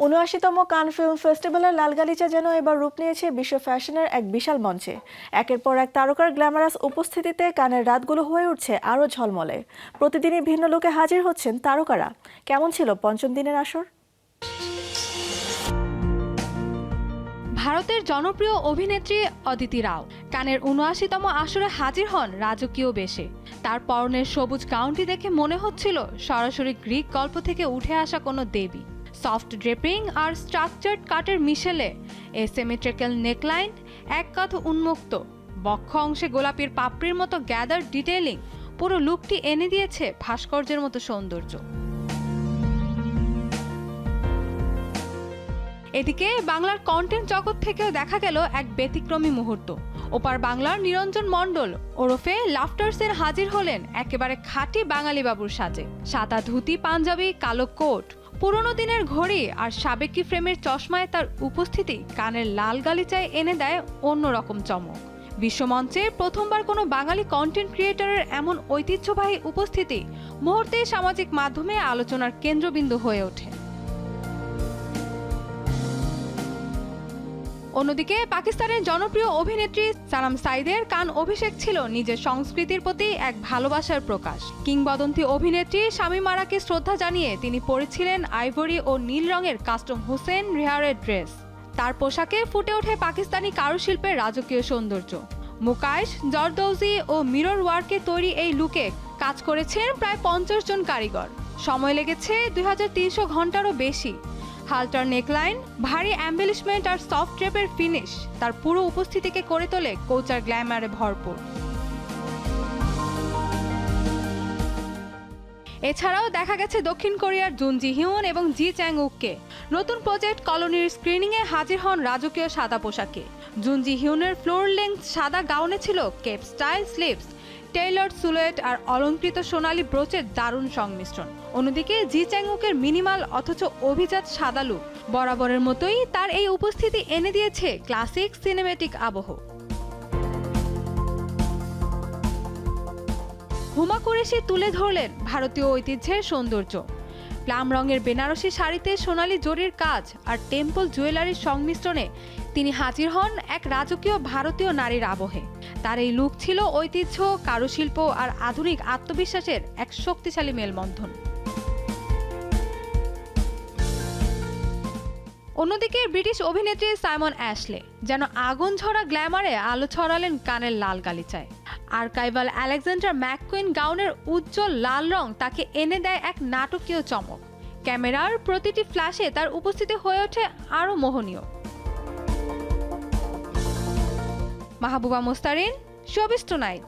৭৯তম কান ফিল্ম ফেস্টিভ্যালের লাল গালিচা যেন এবার রূপ নিয়েছে বিশ্ব ফ্যাশনের এক বিশাল মঞ্চে। একের পর এক তারকার গ্ল্যামারাস উপস্থিতিতে কানের রাতগুলো হয়ে উঠছে আরও ঝলমলে। প্রতিদিনই ভিন্ন লুকে হাজির হচ্ছেন তারকারা। কেমন ছিল পঞ্চম দিনের আসর? ভারতের জনপ্রিয় অভিনেত্রী অদিতি রাও কানের ৭৯তম আসরে হাজির হন রাজকীয় বেশে। তার পরনের সবুজ গাউনটি দেখে মনে হচ্ছিল সরাসরি গ্রিক গল্প থেকে উঠে আসা কোনো দেবী। সফট ড্রেপিং আর স্ট্রাকচার্ড কাটের মিশেলে এসিমেট্রিক্যাল নেকলাইন, এক কাঁধ উন্মুক্ত, বক্ষ অংশে গোলাপির পাপড়ির মতো গ্যাদার ডিটেইলিং পুরো লুকটি এনে দিয়েছে ভাস্কর্যের মতো সৌন্দর্য। এদিকে বাংলার কন্টেন্ট জগৎ থেকেও দেখা গেল এক ব্যতিক্রমী মুহূর্ত। ওপার বাংলার নিরঞ্জন মণ্ডল ওরফে লাফটার্সের হাজির হলেন একেবারে খাঁটি বাঙালি বাবুর সাজে। সাদা ধুতি, পাঞ্জাবি, কালো কোট, পুরনো দিনের ঘড়ি আর সাবেকি ফ্রেমের চশমায় তার উপস্থিতি কানের লাল গালিচায় এনে দেয় অন্যরকম চমক। বিশ্বমঞ্চে প্রথমবার কোনো বাঙালি কন্টেন্ট ক্রিয়েটরের এমন ঐতিহ্যবাহী উপস্থিতি মুহূর্তেই সামাজিক মাধ্যমে আলোচনার কেন্দ্রবিন্দু হয়ে ওঠে। অন্যদিকে পাকিস্তানের জনপ্রিয় অভিনেত্রী সানাম সাঈদের কান অভিষেক ছিল নিজের সংস্কৃতির প্রতি এক ভালোবাসার প্রকাশ। কিংবদন্তি অভিনেত্রী শামীম আরাকে শ্রদ্ধা জানিয়ে তিনি পরেছিলেন আইভরি ও নীল রঙের কাস্টম হুসেন রেহারের ড্রেস। তার পোশাকে ফুটে ওঠে পাকিস্তানি কারুশিল্পের রাজকীয় সৌন্দর্য। মুকাইশ, জরদৌজি ও মিরর ওয়ার্কে তৈরি এই লুকে কাজ করেছেন প্রায় ৫০ জন কারিগর। সময় লেগেছে ২৩০০ ঘন্টারও বেশি। হালটার নেকলাইন, ভারী অ্যাম্বেলিশমেন্ট আর সফট ড্রেপের ফিনিশ তার পুরো উপস্থিতিকে করে তোলে কোচার গ্ল্যামারে ভরপুর। এছাড়াও দেখা গেছে দক্ষিণ কোরিয়ার জুন জি হিউন এবং জি চ্যাং উককে নতুন প্রজেক্ট কলোনির স্ক্রিনিংয়ে হাজির হন রাজকীয় সাদা পোশাকে। জুন জি হিউনের ফ্লোর লেংথ সাদা গাউনে ছিল কেপ স্টাইল স্লিভস, টেইলর সুলেট আর অলংকৃত সোনালী ব্রোচের দারুণ সংমিশ্রণ। অন্যদিকে জি চ্যাংউকের মিনিমাল অথচ অভিজাত সাদা লুক বরাবরের মতোই তার এই উপস্থিতি এনে দিয়েছে ক্লাসিক সিনেমেটিক আবহ। হুমা কুরেশি তুলে ধরলেন ভারতীয় ঐতিহ্যের সৌন্দর্য। প্লাম রঙের বেনারসি শাড়িতে সোনালী জরির কাজ আর টেম্পল জুয়েলারির সংমিশ্রণে তিনি হাজির হন এক রাজকীয় ভারতীয় নারীর আবহে। তার এই লুক ছিল ঐতিহ্য, কারুশিল্প আর আধুনিক আত্মবিশ্বাসের এক শক্তিশালী মেলবন্ধন। অন্যদিকে ব্রিটিশ অভিনেত্রী সাইমন অ্যাশলে যেন আগুন ঝরা গ্ল্যামারে আলো ছড়ালেন কানের লাল গালিচায়। আর্কাইভাল আলেকজান্ডার ম্যাককুইন গাউনের উজ্জ্বল লাল রং তাকে এনে দেয় এক নাটকীয় চমক। ক্যামেরার প্রতিটি ফ্ল্যাশে তার উপস্থিতি হয়ে ওঠে আরও মোহনীয়। Mahbuba Mostarin, showbiz tonight.